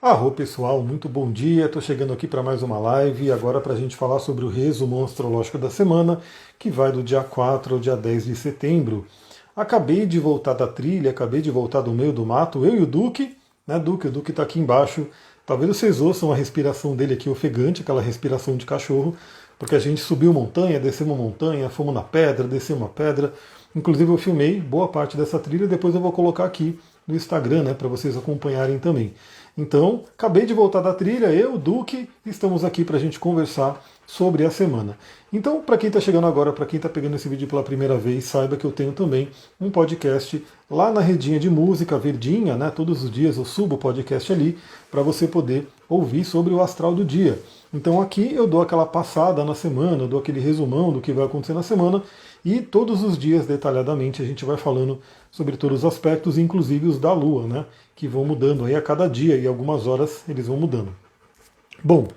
Arro pessoal, muito bom dia. Estou chegando aqui para mais uma live agora para a gente falar sobre o resumo astrológico da semana, que vai do dia 4 ao dia 10 de setembro. Acabei de voltar da trilha, acabei de voltar do meio do mato, eu e o Duque, né, Duque? O Duque está aqui embaixo. Talvez vocês ouçam a respiração dele aqui ofegante, aquela respiração de cachorro, porque a gente subiu montanha, desceu uma montanha, fomos na pedra, desceu uma pedra. Inclusive eu filmei boa parte dessa trilha, depois eu vou colocar aqui no Instagram, né, para vocês acompanharem também. Então, acabei de voltar da trilha, eu, Duque, estamos aqui para a gente conversar sobre a semana. Então, para quem está chegando agora, para quem está pegando esse vídeo pela primeira vez, saiba que eu tenho também um podcast lá na redinha de música verdinha, né? Todos os dias eu subo o podcast ali para você poder ouvir sobre o astral do dia. Então aqui eu dou aquela passada na semana, eu dou aquele resumão do que vai acontecer na semana e todos os dias, detalhadamente, a gente vai falando sobre todos os aspectos, inclusive os da Lua, né? Que vão mudando aí a cada dia e algumas horas eles vão mudando. Bom,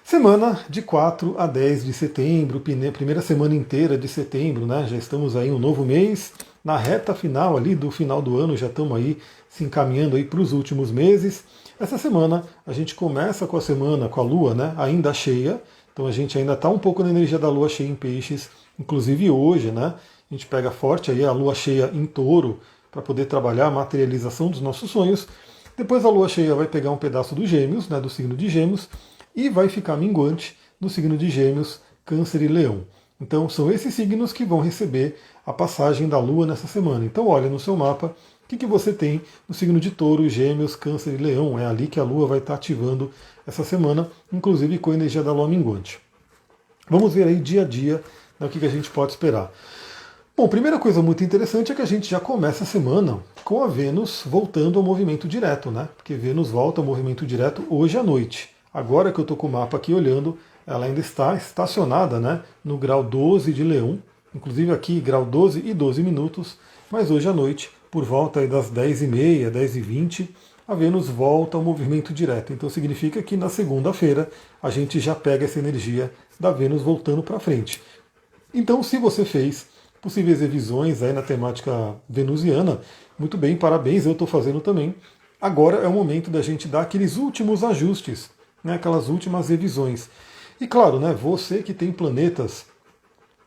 semana de 4 a 10 de setembro, primeira semana inteira de setembro, né? Já estamos aí um novo mês, na reta final ali do final do ano, já estamos aí se encaminhando aí para os últimos meses. Essa semana a gente começa com a semana com a Lua, né? Ainda cheia, então a gente ainda está um pouco na energia da Lua cheia em Peixes, inclusive hoje, né? A gente pega forte aí a Lua cheia em Touro para poder trabalhar a materialização dos nossos sonhos. Depois a Lua cheia vai pegar um pedaço dos Gêmeos, né? Do signo de Gêmeos, e vai ficar minguante no signo de Gêmeos, Câncer e Leão. Então são esses signos que vão receber a passagem da Lua nessa semana. Então olha no seu mapa o que você tem no signo de Touro, Gêmeos, Câncer e Leão. É ali que a Lua vai estar ativando essa semana, inclusive com a energia da Lua minguante. Vamos ver aí dia a dia, né, o que a gente pode esperar. Bom, primeira coisa muito interessante é que a gente já começa a semana com a Vênus voltando ao movimento direto, né? Porque Vênus volta ao movimento direto hoje à noite. Agora que eu estou com o mapa aqui olhando, ela ainda está estacionada, né, no grau 12 de Leão, inclusive aqui grau 12 e 12 minutos, mas hoje à noite, por volta aí das 10h30, 10h20, a Vênus volta ao movimento direto. Então significa que na segunda-feira a gente já pega essa energia da Vênus voltando para frente. Então se você fez possíveis revisões aí na temática venusiana, muito bem, parabéns, eu estou fazendo também. Agora é o momento da gente dar aqueles últimos ajustes, né, aquelas últimas revisões. E claro, né, você que tem planetas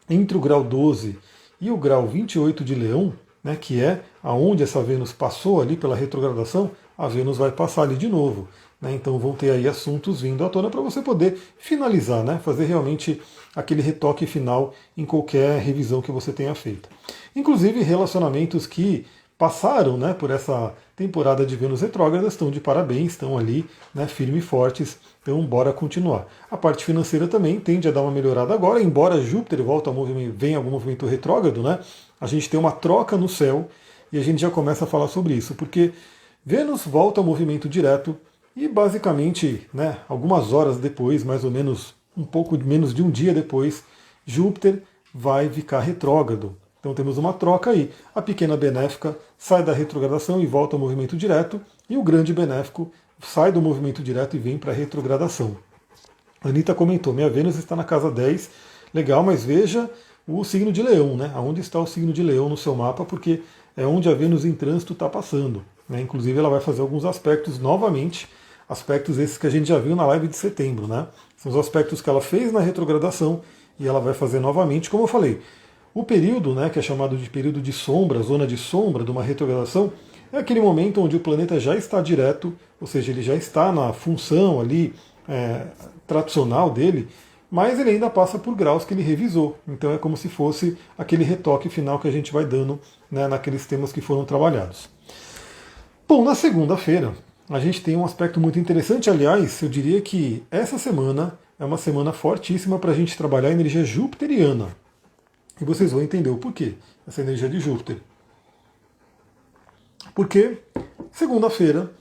entre o grau 12 e o grau 28 de Leão, né, que é aonde essa Vênus passou ali pela retrogradação, a Vênus vai passar ali de novo. Né, então vão ter aí assuntos vindo à tona para você poder finalizar, né, fazer realmente aquele retoque final em qualquer revisão que você tenha feito. Inclusive relacionamentos que passaram, né, por essa temporada de Vênus retrógrada estão de parabéns, estão ali, né, firmes e fortes, então bora continuar. A parte financeira também tende a dar uma melhorada agora, embora Júpiter volta ao movimento, venha algum movimento retrógrado, né, a gente tem uma troca no céu e a gente já começa a falar sobre isso, porque Vênus volta ao movimento direto e basicamente, né, algumas horas depois, mais ou menos um pouco menos de um dia depois, Júpiter vai ficar retrógrado. Então temos uma troca aí. A pequena benéfica sai da retrogradação e volta ao movimento direto, e o grande benéfico sai do movimento direto e vem para a retrogradação. A Anitta comentou, minha Vênus está na casa 10, legal, mas veja o signo de Leão, né? Onde está o signo de Leão no seu mapa, porque é onde a Vênus em trânsito está passando. Né? Inclusive ela vai fazer alguns aspectos novamente, aspectos esses que a gente já viu na live de setembro, né? São os aspectos que ela fez na retrogradação e ela vai fazer novamente, como eu falei. O período, né, que é chamado de período de sombra, zona de sombra de uma retrogradação, é aquele momento onde o planeta já está direto, ou seja, ele já está na função ali tradicional dele, mas ele ainda passa por graus que ele revisou. Então é como se fosse aquele retoque final que a gente vai dando, né, naqueles temas que foram trabalhados. Bom, na segunda-feira a gente tem um aspecto muito interessante, aliás, eu diria que essa semana é uma semana fortíssima para a gente trabalhar a energia jupiteriana. E vocês vão entender o porquê, essa energia de Júpiter. Porque, segunda-feira,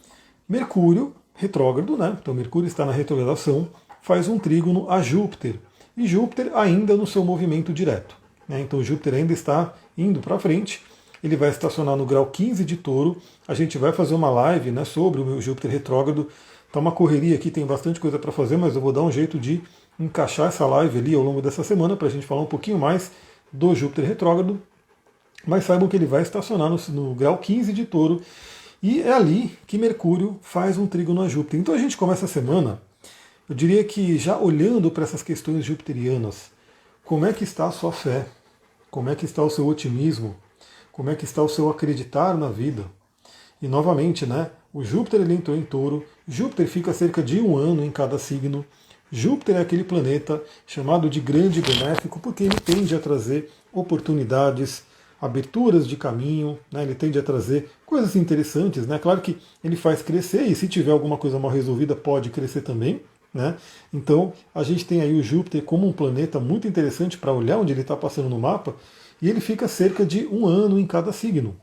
Mercúrio, retrógrado, né? Então Mercúrio está na retrogradação, faz um trígono a Júpiter. E Júpiter ainda no seu movimento direto. Né? Então Júpiter ainda está indo para frente, ele vai estacionar no grau 15 de Touro. A gente vai fazer uma live, né, sobre o meu Júpiter retrógrado. Está uma correria aqui, tem bastante coisa para fazer, mas eu vou dar um jeito de encaixar essa live ali ao longo dessa semana para a gente falar um pouquinho mais do Júpiter retrógrado, mas saibam que ele vai estacionar no grau 15 de Touro E é ali que Mercúrio faz um trígono a Júpiter. Então a gente começa a semana, eu diria que já olhando para essas questões jupiterianas, como é que está a sua fé? Como é que está o seu otimismo? Como é que está o seu acreditar na vida? E novamente, né? O Júpiter ele entrou em Touro. Júpiter fica cerca de 1 ano em cada signo. Júpiter é aquele planeta chamado de grande benéfico porque ele tende a trazer oportunidades, aberturas de caminho, né? Ele tende a trazer coisas interessantes, né? Claro que ele faz crescer e se tiver alguma coisa mal resolvida pode crescer também, né? Então a gente tem aí o Júpiter como um planeta muito interessante para olhar onde ele está passando no mapa e ele fica cerca de 1 ano em cada signo.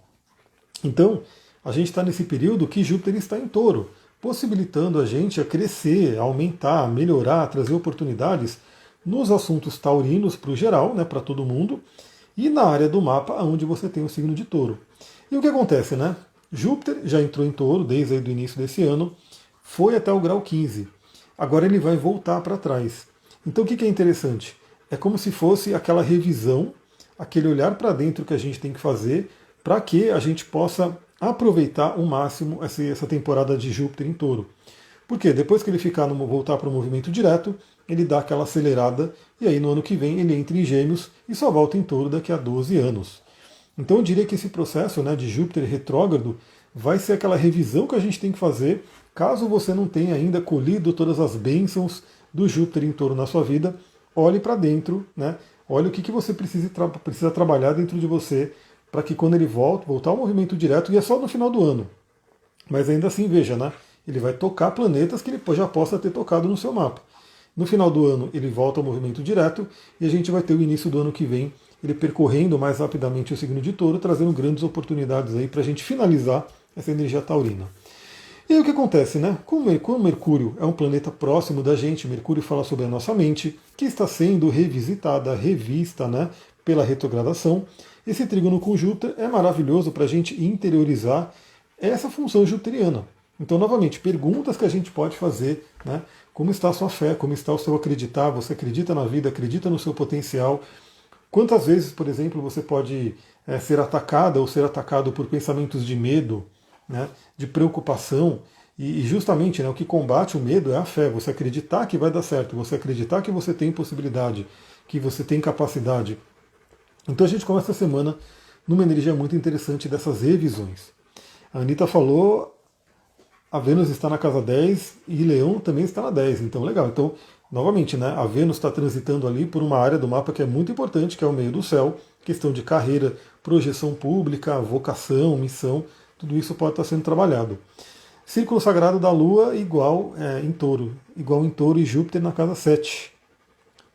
Então a gente está nesse período que Júpiter está em Touro, possibilitando a gente a crescer, a aumentar, a melhorar, a trazer oportunidades nos assuntos taurinos para o geral, né, para todo mundo, e na área do mapa onde você tem o signo de Touro. E o que acontece, né? Júpiter já entrou em Touro desde aí do início desse ano, foi até o grau 15. Agora ele vai voltar para trás. Então o que é interessante? É como se fosse aquela revisão, aquele olhar para dentro que a gente tem que fazer para que a gente possa aproveitar ao máximo essa temporada de Júpiter em Touro. Porque depois que ele voltar para o movimento direto, ele dá aquela acelerada e aí no ano que vem ele entra em Gêmeos e só volta em Touro daqui a 12 anos. Então eu diria que esse processo, né, de Júpiter retrógrado vai ser aquela revisão que a gente tem que fazer caso você não tenha ainda colhido todas as bênçãos do Júpiter em Touro na sua vida. Olhe para dentro, né? Olhe o que você precisa trabalhar dentro de você para que quando ele voltar ao movimento direto, e é só no final do ano, mas ainda assim, veja, né? Ele vai tocar planetas que ele já possa ter tocado no seu mapa. No final do ano, ele volta ao movimento direto, e a gente vai ter o início do ano que vem, ele percorrendo mais rapidamente o signo de Touro, trazendo grandes oportunidades aí para a gente finalizar essa energia taurina. E aí o que acontece, né? Como Mercúrio é um planeta próximo da gente, Mercúrio fala sobre a nossa mente, que está sendo revisitada, revista, né, pela retrogradação. Esse trígono com Júpiter é maravilhoso para a gente interiorizar essa função jupiteriana. Então, novamente, perguntas que a gente pode fazer, né? Como está a sua fé, como está o seu acreditar, você acredita na vida, acredita no seu potencial. Quantas vezes, por exemplo, você pode ser atacada ou ser atacado por pensamentos de medo, né? De preocupação, e justamente, né, o que combate o medo é a fé, você acreditar que vai dar certo, você acreditar que você tem possibilidade, que você tem capacidade. Então a gente começa a semana numa energia muito interessante dessas revisões. A Anitta falou, a Vênus está na casa 10 e Leão também está na 10, então legal. Então, novamente, né, a Vênus está transitando ali por uma área do mapa que é muito importante, que é o meio do céu, questão de carreira, projeção pública, vocação, missão, tudo isso pode estar sendo trabalhado. Círculo sagrado da Lua igual em Touro e Júpiter na casa 7.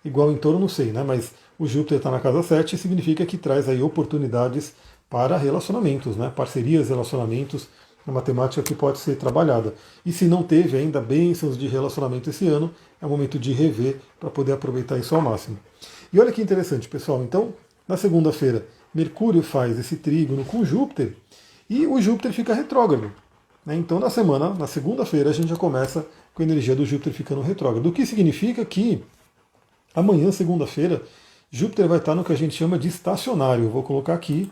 Igual em Touro não sei, né, mas o Júpiter está na casa 7 e significa que traz aí oportunidades para relacionamentos, né? Parcerias, relacionamentos, uma temática que pode ser trabalhada. E se não teve ainda bênçãos de relacionamento esse ano, é o momento de rever para poder aproveitar isso ao máximo. E olha que interessante, pessoal. Então, na segunda-feira, Mercúrio faz esse trígono com Júpiter e o Júpiter fica retrógrado. Né? Então, na semana, na segunda-feira, a gente já começa com a energia do Júpiter ficando retrógrado. O que significa que amanhã, segunda-feira, Júpiter vai estar no que a gente chama de estacionário. Eu vou colocar aqui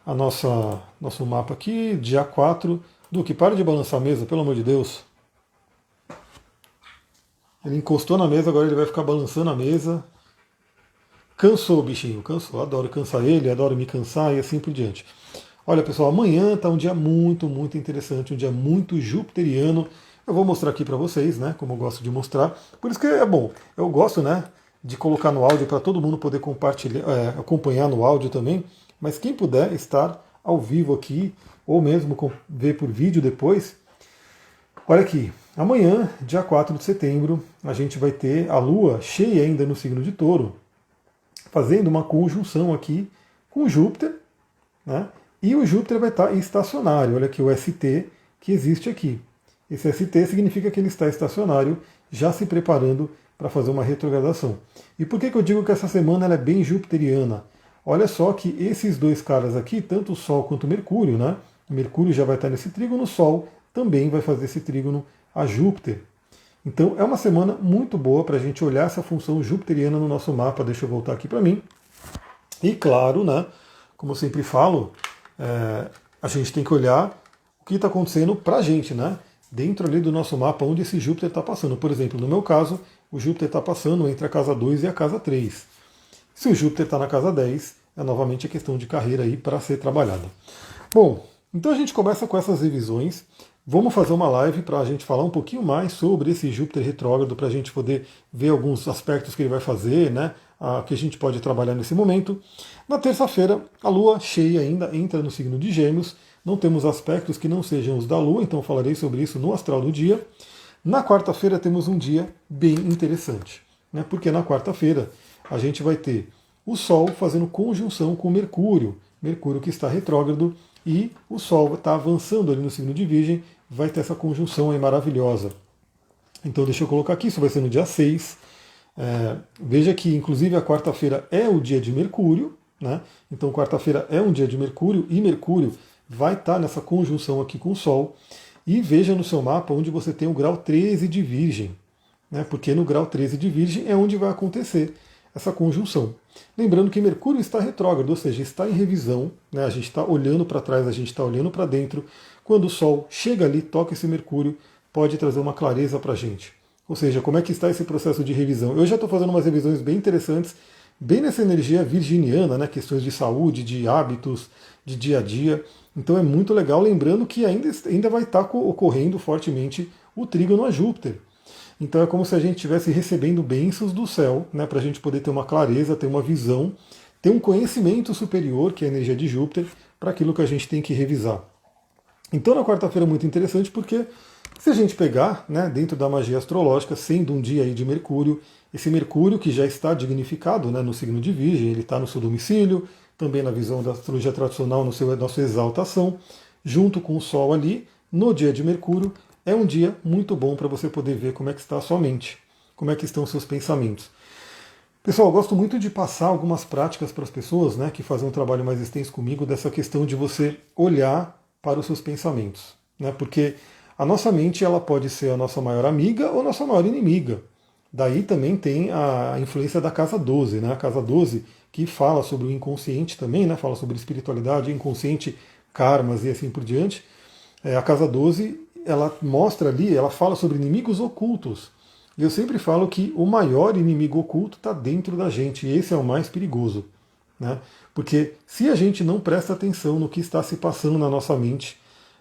nosso mapa aqui, dia 4 do que para de balançar a mesa, pelo amor de Deus. Ele encostou na mesa, agora ele vai ficar balançando a mesa. Cansou o bichinho, cansou. Adoro cansar ele, adoro me cansar e assim por diante. Olha, pessoal, amanhã está um dia muito, muito interessante, um dia muito jupiteriano. Eu vou mostrar aqui para vocês, né, como eu gosto de mostrar. Por isso que é bom, eu gosto, né, de colocar no áudio para todo mundo poder compartilhar, acompanhar no áudio também. Mas quem puder estar ao vivo aqui, ou mesmo ver por vídeo depois, olha aqui, amanhã, dia 4 de setembro, a gente vai ter a Lua cheia ainda no signo de Touro, fazendo uma conjunção aqui com Júpiter, né? E o Júpiter vai estar estacionário, olha aqui o ST que existe aqui. Esse ST significa que ele está estacionário, já se preparando para fazer uma retrogradação. E por que eu digo que essa semana ela é bem jupiteriana? Olha só que esses dois caras aqui, tanto o Sol quanto o Mercúrio, né? O Mercúrio já vai estar nesse trígono, o Sol também vai fazer esse trígono a Júpiter. Então é uma semana muito boa para a gente olhar essa função jupiteriana no nosso mapa. Deixa eu voltar aqui para mim. E claro, né? Como eu sempre falo, a gente tem que olhar o que está acontecendo para a gente, né? Dentro ali do nosso mapa onde esse Júpiter está passando. Por exemplo, no meu caso, o Júpiter está passando entre a casa 2 e a casa 3. Se o Júpiter está na casa 10, é novamente a questão de carreira aí para ser trabalhada. Bom, então a gente começa com essas revisões. Vamos fazer uma live para a gente falar um pouquinho mais sobre esse Júpiter retrógrado, para a gente poder ver alguns aspectos que ele vai fazer, né? Que a gente pode trabalhar nesse momento. Na terça-feira, a Lua cheia ainda entra no signo de Gêmeos. Não temos aspectos que não sejam os da Lua, então falarei sobre isso no astral do dia. Na quarta-feira temos um dia bem interessante, né? Porque na quarta-feira a gente vai ter o Sol fazendo conjunção com Mercúrio, Mercúrio que está retrógrado, e o Sol está avançando ali no signo de Virgem, vai ter essa conjunção aí maravilhosa. Então deixa eu colocar aqui, isso vai ser no dia 6. Veja que inclusive a quarta-feira é o dia de Mercúrio, né? Então quarta-feira é um dia de Mercúrio, e Mercúrio vai estar nessa conjunção aqui com o Sol. E veja no seu mapa onde você tem o grau 13 de Virgem, né? Porque no grau 13 de Virgem é onde vai acontecer essa conjunção. Lembrando que Mercúrio está retrógrado, ou seja, está em revisão, né? A gente está olhando para trás, a gente está olhando para dentro. Quando o Sol chega ali, toca esse Mercúrio, pode trazer uma clareza para a gente. Ou seja, como é que está esse processo de revisão? Eu já estou fazendo umas revisões bem interessantes, bem nessa energia virginiana, né? Questões de saúde, de hábitos, de dia a dia. Então é muito legal, lembrando que ainda vai estar ocorrendo fortemente o trígono a Júpiter. Então é como se a gente estivesse recebendo bênçãos do céu, né, para a gente poder ter uma clareza, ter uma visão, ter um conhecimento superior, que é a energia de Júpiter, para aquilo que a gente tem que revisar. Então na quarta-feira é muito interessante porque se a gente pegar, né, dentro da magia astrológica, sendo um dia aí de Mercúrio, esse Mercúrio que já está dignificado, né, no signo de Virgem, ele está no seu domicílio, também na visão da astrologia tradicional, na sua exaltação, junto com o Sol ali, no dia de Mercúrio, é um dia muito bom para você poder ver como é que está a sua mente, como é que estão os seus pensamentos. Pessoal, eu gosto muito de passar algumas práticas para as pessoas, né, que fazem um trabalho mais extenso comigo, dessa questão de você olhar para os seus pensamentos, né, porque a nossa mente ela pode ser a nossa maior amiga ou a nossa maior inimiga. Daí também tem a influência da casa 12, né, a casa 12 que fala sobre o inconsciente também, né, fala sobre espiritualidade, inconsciente, karmas e assim por diante. A casa 12 ela mostra ali, ela fala sobre inimigos ocultos. E eu sempre falo que o maior inimigo oculto está dentro da gente, e esse é o mais perigoso, né? Porque se a gente não presta atenção no que está se passando na nossa mente,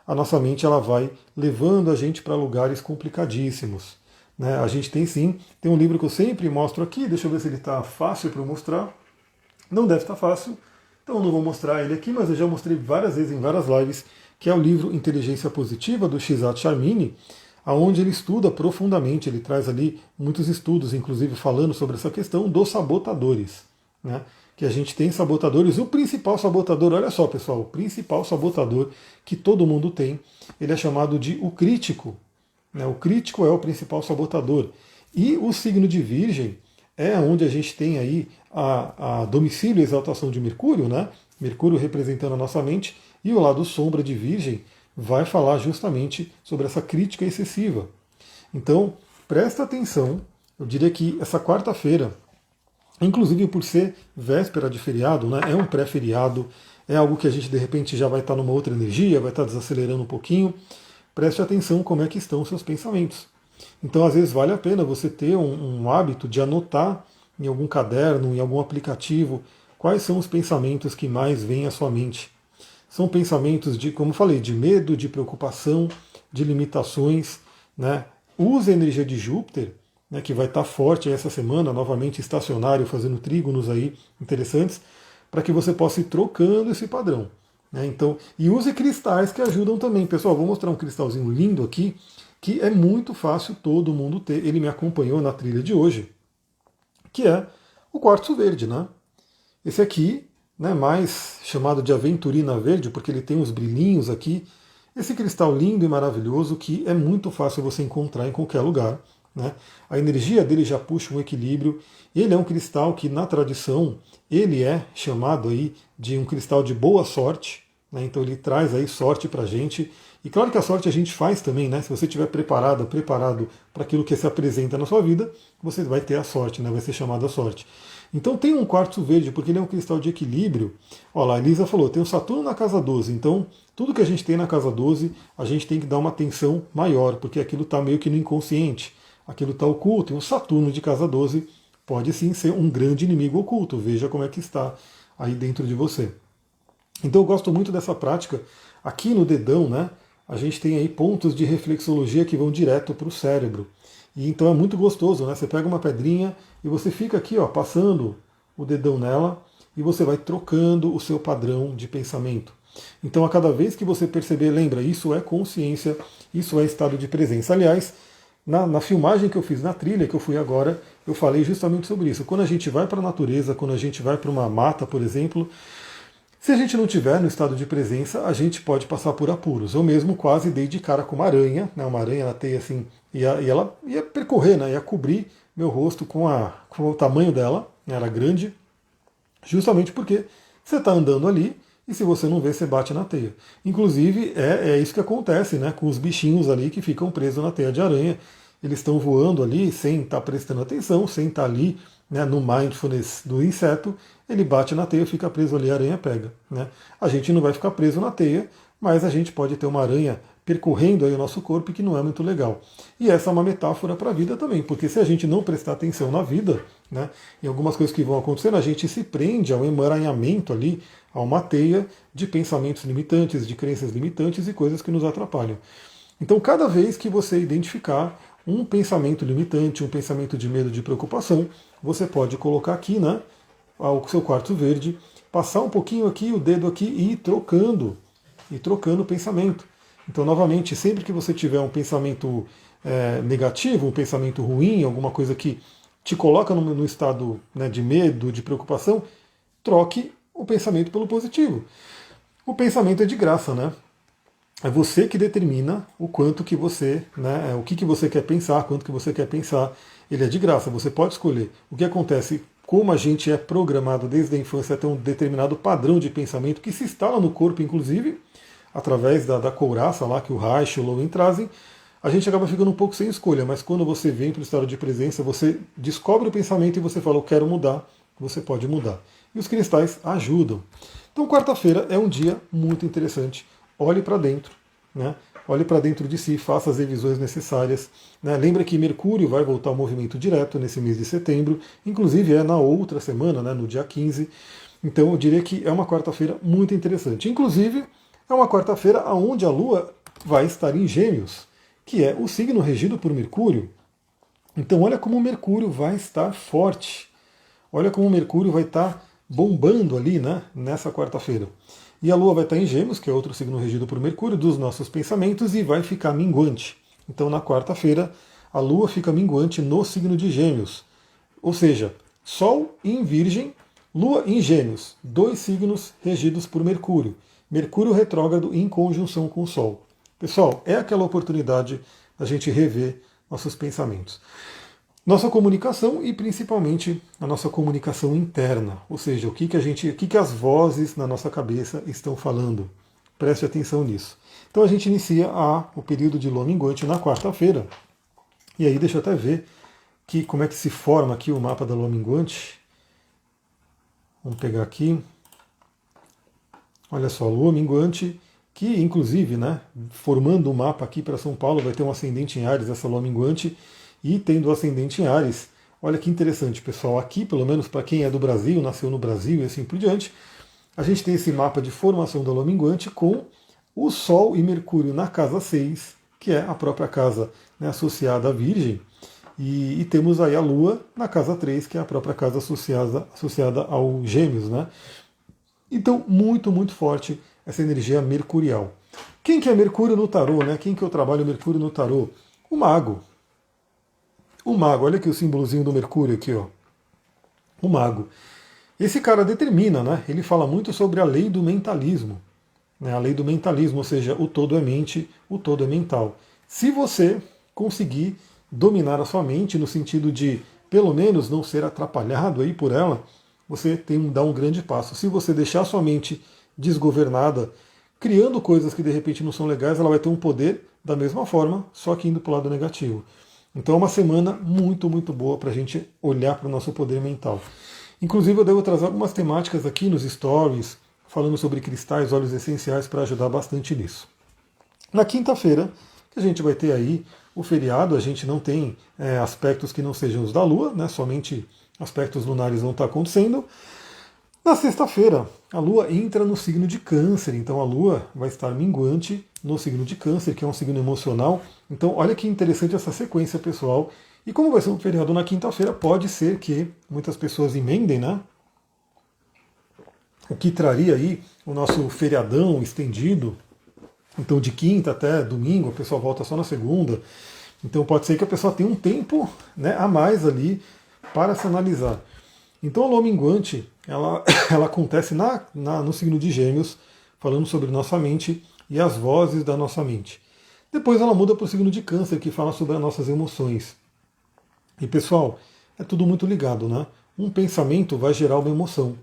a nossa mente ela vai levando a gente para lugares complicadíssimos, né? A gente tem um livro que eu sempre mostro aqui, deixa eu ver se ele está fácil para eu mostrar. Não deve estar fácil, então eu não vou mostrar ele aqui, mas eu já mostrei várias vezes em várias lives, que é o livro Inteligência Positiva, do Shizat Sharmini, onde ele estuda profundamente, ele traz ali muitos estudos, inclusive falando sobre essa questão dos sabotadores, né? Que a gente tem sabotadores, o principal sabotador, olha só pessoal, o principal sabotador que todo mundo tem, ele é chamado de o crítico, né? O crítico é o principal sabotador, e o signo de Virgem é onde a gente tem aí a domicílio e exaltação de Mercúrio, né? Mercúrio representando a nossa mente, e o lado sombra de Virgem vai falar justamente sobre essa crítica excessiva. Então, presta atenção, eu diria que essa quarta-feira, inclusive por ser véspera de feriado, né, é um pré-feriado, é algo que a gente de repente já vai estar numa outra energia, vai estar desacelerando um pouquinho. Preste atenção como é que estão os seus pensamentos. Então, às vezes, vale a pena você ter um hábito de anotar em algum caderno, em algum aplicativo, quais são os pensamentos que mais vêm à sua mente. São pensamentos de, como eu falei, de medo, de preocupação, de limitações, né? Use a energia de Júpiter, né, que vai estar forte essa semana, novamente estacionário, fazendo trígonos aí interessantes, para que você possa ir trocando esse padrão, né? Então, e use cristais que ajudam também. Pessoal, vou mostrar um cristalzinho lindo aqui, que é muito fácil todo mundo ter. Ele me acompanhou na trilha de hoje, que é o quartzo verde, né? Esse aqui, né, mais chamado de aventurina verde, porque ele tem uns brilhinhos aqui. Esse cristal lindo e maravilhoso que é muito fácil você encontrar em qualquer lugar, né? A energia dele já puxa um equilíbrio. Ele é um cristal que, na tradição, ele é chamado aí de um cristal de boa sorte, né? Então ele traz aí sorte para a gente. E claro que a sorte a gente faz também, né? Se você estiver preparado para aquilo que se apresenta na sua vida, você vai ter a sorte, né? Vai ser chamado a sorte. Então tem um quartzo verde, porque ele é um cristal de equilíbrio. Olha lá, a Elisa falou, tem o Saturno na casa 12, então tudo que a gente tem na casa 12, a gente tem que dar uma atenção maior, porque aquilo está meio que no inconsciente, aquilo está oculto, e o Saturno de casa 12 pode sim ser um grande inimigo oculto, veja como é que está aí dentro de você. Então eu gosto muito dessa prática. Aqui no dedão, né, a gente tem aí pontos de reflexologia que vão direto para o cérebro. E então é muito gostoso, né? Você pega uma pedrinha e você fica aqui, ó, passando o dedão nela e você vai trocando o seu padrão de pensamento. Então a cada vez que você perceber, lembra, isso é consciência, isso é estado de presença. Aliás, na filmagem que eu fiz, na trilha que eu fui agora, eu falei justamente sobre isso. Quando a gente vai para a natureza, quando a gente vai para uma mata, por exemplo, se a gente não tiver no estado de presença, a gente pode passar por apuros. Eu mesmo quase dei de cara com uma aranha, né, uma aranha na teia assim, e ela ia percorrer, né, ia cobrir meu rosto com o tamanho dela, né, era grande, justamente porque você está andando ali e se você não vê, você bate na teia. Inclusive, é isso que acontece, né, com os bichinhos ali que ficam presos na teia de aranha. Eles estão voando ali sem estar prestando atenção, sem estar ali, né, no mindfulness do inseto, ele bate na teia, fica preso ali, a aranha pega. Né? A gente não vai ficar preso na teia, mas a gente pode ter uma aranha percorrendo aí o nosso corpo, que não é muito legal. E essa é uma metáfora para a vida também, porque se a gente não prestar atenção na vida, né, em algumas coisas que vão acontecendo, a gente se prende ao emaranhamento ali, a uma teia de pensamentos limitantes, de crenças limitantes e coisas que nos atrapalham. Então, cada vez que você identificar um pensamento limitante, um pensamento de medo, de preocupação, você pode colocar aqui, né, o seu quartzo verde, passar um pouquinho aqui, o dedo aqui e ir trocando o pensamento. Então, novamente, sempre que você tiver um pensamento negativo, um pensamento ruim, alguma coisa que te coloca no estado, né, de medo, de preocupação, troque o pensamento pelo positivo. O pensamento é de graça, né? É você que determina o quanto que você, né, o que você quer pensar, quanto que você quer pensar. Ele é de graça, você pode escolher. O que acontece, como a gente é programado desde a infância a ter um determinado padrão de pensamento que se instala no corpo, inclusive, através da couraça lá que o Reich e o Lowen trazem, a gente acaba ficando um pouco sem escolha, mas quando você vem para o estado de presença, você descobre o pensamento e você fala, eu quero mudar, você pode mudar. E os cristais ajudam. Então, quarta-feira é um dia muito interessante. Olhe para dentro, né? Olhe para dentro de si, faça as revisões necessárias. Né? Lembra que Mercúrio vai voltar ao movimento direto nesse mês de setembro, inclusive é na outra semana, né, no dia 15. Então eu diria que é uma quarta-feira muito interessante. Inclusive, é uma quarta-feira onde a Lua vai estar em Gêmeos, que é o signo regido por Mercúrio. Então olha como o Mercúrio vai estar forte. Olha como o Mercúrio vai estar bombando ali, né, nessa quarta-feira. E a Lua vai estar em Gêmeos, que é outro signo regido por Mercúrio, dos nossos pensamentos, e vai ficar minguante. Então, na quarta-feira, a Lua fica minguante no signo de Gêmeos. Ou seja, Sol em Virgem, Lua em Gêmeos, dois signos regidos por Mercúrio. Mercúrio retrógrado em conjunção com o Sol. Pessoal, é aquela oportunidade da gente rever nossos pensamentos. Nossa comunicação e principalmente a nossa comunicação interna, ou seja, o que as vozes na nossa cabeça estão falando. Preste atenção nisso. Então a gente inicia o período de Lua minguante na quarta-feira. E aí deixa eu até ver como é que se forma aqui o mapa da Lua minguante. Vamos pegar aqui. Olha só, Lua minguante, que inclusive, né, formando o mapa aqui para São Paulo, vai ter um ascendente em Áries, essa Lua minguante. E tendo o ascendente em Áries, olha que interessante, pessoal, aqui, pelo menos para quem é do Brasil, nasceu no Brasil e assim por diante, a gente tem esse mapa de formação da Lua minguante com o Sol e Mercúrio na casa 6, que é a própria casa, né, associada à Virgem, e temos aí a Lua na casa 3, que é a própria casa associada ao Gêmeos. Né? Então, muito, muito forte essa energia mercurial. Quem que é Mercúrio no tarô? Né? Quem que eu trabalho Mercúrio no tarô? O mago. O mago, olha aqui o símbolozinho do Mercúrio aqui, ó. O mago. Esse cara determina, né? Ele fala muito sobre a lei do mentalismo. Né? A lei do mentalismo, ou seja, o todo é mente, o todo é mental. Se você conseguir dominar a sua mente no sentido de, pelo menos, não ser atrapalhado aí por ela, você dá um grande passo. Se você deixar a sua mente desgovernada, criando coisas que de repente não são legais, ela vai ter um poder da mesma forma, só que indo para o lado negativo. Então é uma semana muito, muito boa para a gente olhar para o nosso poder mental. Inclusive eu devo trazer algumas temáticas aqui nos stories, falando sobre cristais, óleos essenciais, para ajudar bastante nisso. Na quinta-feira, que a gente vai ter aí o feriado, a gente não tem aspectos que não sejam os da Lua, né? Somente aspectos lunares vão estar acontecendo. Na sexta-feira, a Lua entra no signo de Câncer, então a Lua vai estar minguante no signo de Câncer, que é um signo emocional. Então, olha que interessante essa sequência, pessoal. E como vai ser um feriado na quinta-feira, pode ser que muitas pessoas emendem, né? O que traria aí o nosso feriadão estendido. Então, de quinta até domingo, a pessoa volta só na segunda. Então, pode ser que a pessoa tenha um tempo, né, a mais ali para se analisar. Então, a lua minguante, ela acontece no signo de Gêmeos, falando sobre nossa mente e as vozes da nossa mente. Depois ela muda para o signo de Câncer, que fala sobre as nossas emoções. E, pessoal, é tudo muito ligado, né? Um pensamento vai gerar uma emoção.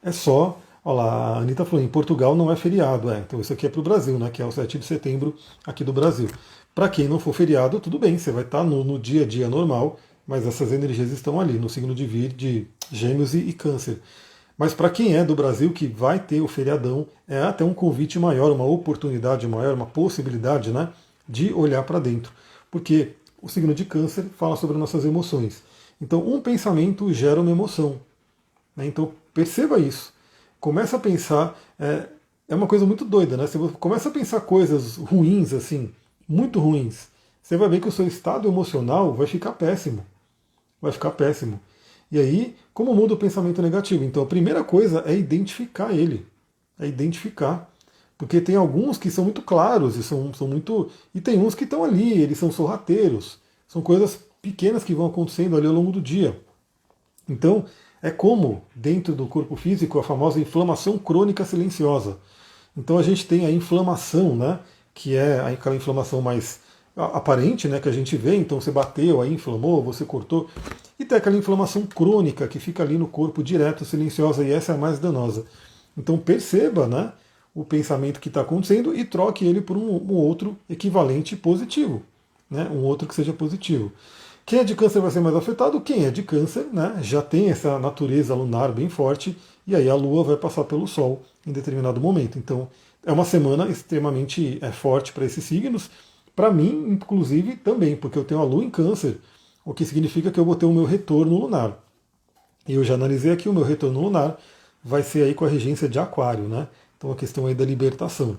É só, olha lá, a Anitta falou, em Portugal não é feriado, então isso aqui é para o Brasil, né? Que é o 7 de setembro aqui do Brasil. Para quem não for feriado, tudo bem, você vai estar no dia a dia normal, mas essas energias estão ali, no signo de Gêmeos e Câncer. Mas para quem é do Brasil, que vai ter o feriadão, é até um convite maior, uma oportunidade maior, uma possibilidade, né, de olhar para dentro. Porque o signo de Câncer fala sobre nossas emoções. Então, um pensamento gera uma emoção. Né? Então, perceba isso. Começa a pensar, é uma coisa muito doida, né? Você começa a pensar coisas ruins, assim, muito ruins, você vai ver que o seu estado emocional vai ficar péssimo. Vai ficar péssimo. E aí, como muda o pensamento negativo? Então, a primeira coisa é identificar ele. É identificar. Porque tem alguns que são muito claros e são muito. E tem uns que estão ali, eles são sorrateiros. São coisas pequenas que vão acontecendo ali ao longo do dia. Então, é como, dentro do corpo físico, a famosa inflamação crônica silenciosa. Então, a gente tem a inflamação, né? Que é aquela inflamação mais aparente, né, que a gente vê, então você bateu, aí inflamou, você cortou, e tem aquela inflamação crônica que fica ali no corpo direto, silenciosa, e essa é a mais danosa. Então perceba, né, o pensamento que está acontecendo e troque ele por um outro equivalente positivo, né, um outro que seja positivo. Quem é de Câncer vai ser mais afetado, quem é de Câncer, né, já tem essa natureza lunar bem forte, e aí a Lua vai passar pelo Sol em determinado momento. Então é uma semana extremamente forte para esses signos. Para mim, inclusive, também, porque eu tenho a Lua em Câncer, o que significa que eu vou ter o meu retorno lunar. E eu já analisei aqui, o meu retorno lunar vai ser aí com a regência de Aquário, né? Então a questão aí da libertação.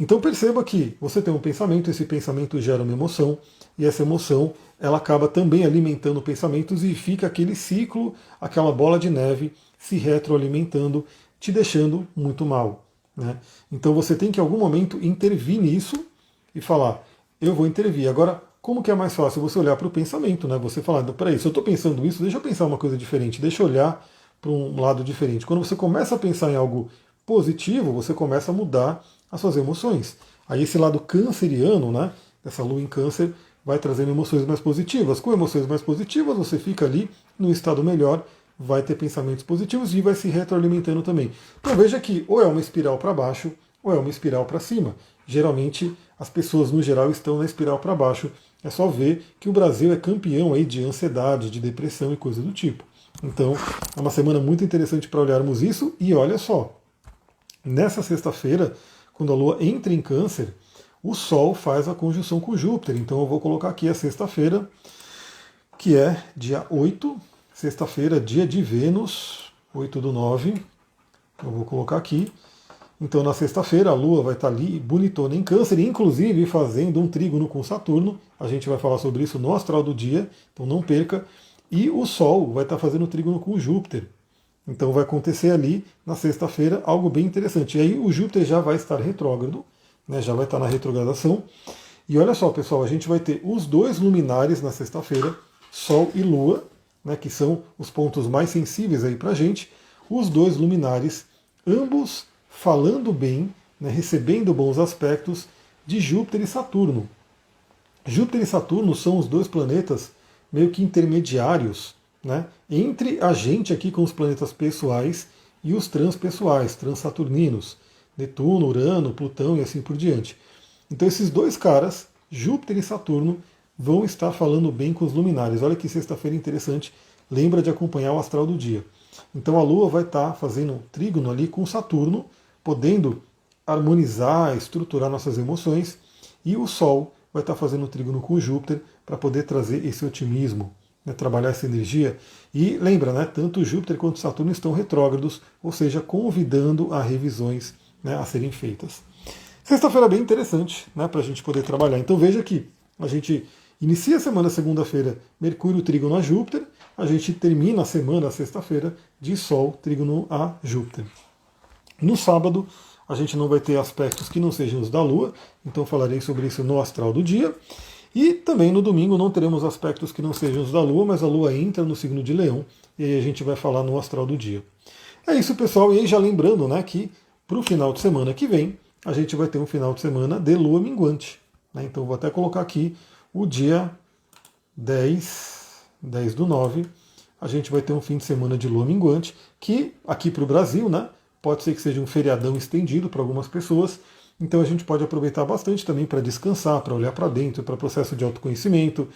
Então perceba que você tem um pensamento, esse pensamento gera uma emoção, e essa emoção ela acaba também alimentando pensamentos e fica aquele ciclo, aquela bola de neve se retroalimentando, te deixando muito mal. Né? Então você tem que em algum momento intervir nisso e falar, eu vou intervir. Agora, como que é mais fácil você olhar para o pensamento, né? Você falar, peraí, se eu estou pensando isso, deixa eu pensar uma coisa diferente, deixa eu olhar para um lado diferente. Quando você começa a pensar em algo positivo, você começa a mudar as suas emoções. Aí esse lado canceriano, né? Essa lua em Câncer, vai trazendo emoções mais positivas. Com emoções mais positivas, você fica ali no estado melhor, vai ter pensamentos positivos e vai se retroalimentando também. Então veja que ou é uma espiral para baixo, ou é uma espiral para cima. Geralmente as pessoas no geral estão na espiral para baixo. É só ver que o Brasil é campeão aí de ansiedade, de depressão e coisa do tipo. Então é uma semana muito interessante para olharmos isso. E olha só, nessa sexta-feira, quando a Lua entra em Câncer, o Sol faz a conjunção com Júpiter. Então eu vou colocar aqui a sexta-feira, que é dia 8, sexta-feira, dia de Vênus, 8/9. Eu vou colocar aqui. Então, na sexta-feira, a Lua vai estar ali bonitona em Câncer, inclusive fazendo um trígono com Saturno. A gente vai falar sobre isso no astral do dia, então não perca. E o Sol vai estar fazendo trígono com Júpiter. Então, vai acontecer ali na sexta-feira algo bem interessante. E aí, o Júpiter já vai estar retrógrado, né, já vai estar na retrogradação. E olha só, pessoal, a gente vai ter os dois luminares na sexta-feira, Sol e Lua, né, que são os pontos mais sensíveis aí para a gente. Os dois luminares, ambos falando bem, né, recebendo bons aspectos de Júpiter e Saturno. Júpiter e Saturno são os dois planetas meio que intermediários, né, entre a gente aqui com os planetas pessoais e os transpessoais, transsaturninos, Netuno, Urano, Plutão e assim por diante. Então esses dois caras, Júpiter e Saturno, vão estar falando bem com os luminares. Olha que sexta-feira interessante, lembra de acompanhar o astral do dia. Então a Lua vai estar fazendo trígono ali com Saturno, podendo harmonizar, estruturar nossas emoções, e o Sol vai estar fazendo trígono com Júpiter para poder trazer esse otimismo, né, trabalhar essa energia. E lembra, né, tanto Júpiter quanto Saturno estão retrógrados, ou seja, convidando a revisões, né, a serem feitas. Sexta-feira é bem interessante, né, para a gente poder trabalhar. Então veja que a gente inicia a semana segunda-feira, Mercúrio trígono a Júpiter, a gente termina a semana sexta-feira de Sol trígono a Júpiter. No sábado, a gente não vai ter aspectos que não sejam os da Lua, então falarei sobre isso no astral do dia. E também no domingo não teremos aspectos que não sejam os da Lua, mas a Lua entra no signo de Leão, e aí a gente vai falar no astral do dia. É isso, pessoal, e aí já lembrando, né, que para o final de semana que vem, a gente vai ter um final de semana de Lua minguante, né? Então vou até colocar aqui o dia 10/9, a gente vai ter um fim de semana de Lua minguante, que aqui para o Brasil, né, pode ser que seja um feriadão estendido para algumas pessoas, então a gente pode aproveitar bastante também para descansar, para olhar para dentro, para processo de autoconhecimento,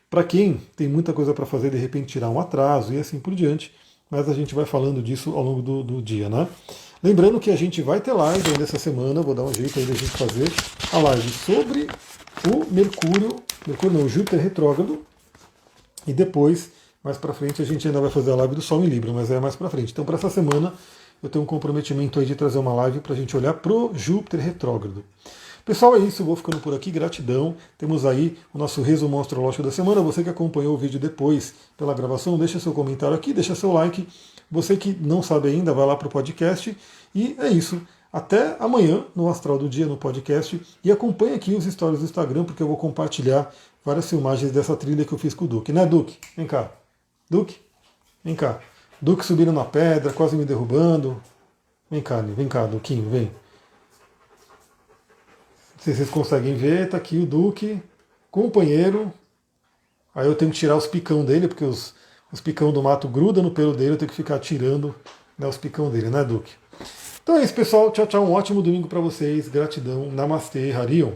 para quem tem muita coisa para fazer, de repente tirar um atraso e assim por diante, mas a gente vai falando disso ao longo do dia, né? Lembrando que a gente vai ter live ainda essa semana, vou dar um jeito aí da gente fazer a live sobre o o Júpiter retrógrado, e depois, mais para frente, a gente ainda vai fazer a live do Sol em Libra, mas é mais para frente. Então, para essa semana, eu tenho um comprometimento aí de trazer uma live para a gente olhar pro Júpiter retrógrado. Pessoal, é isso, eu vou ficando por aqui, gratidão. Temos aí o nosso resumo astrológico da semana. Você que acompanhou o vídeo depois pela gravação, deixa seu comentário aqui, deixa seu like. Você que não sabe ainda, vai lá pro podcast. E é isso. Até amanhã no Astral do Dia, no podcast. E acompanhe aqui os stories do Instagram, porque eu vou compartilhar várias filmagens dessa trilha que eu fiz com o Duque. Né, Duque? Vem cá. Duque? Vem cá. Duque subindo na pedra, quase me derrubando. Vem cá, Duquinho, vem. Não sei se vocês conseguem ver, tá aqui o Duque, companheiro. Aí eu tenho que tirar os picão dele, porque os picão do mato grudam no pelo dele, eu tenho que ficar tirando, né, os picão dele, né, Duque? Então é isso, pessoal. Tchau, tchau. Um ótimo domingo para vocês. Gratidão. Namastê, Harion.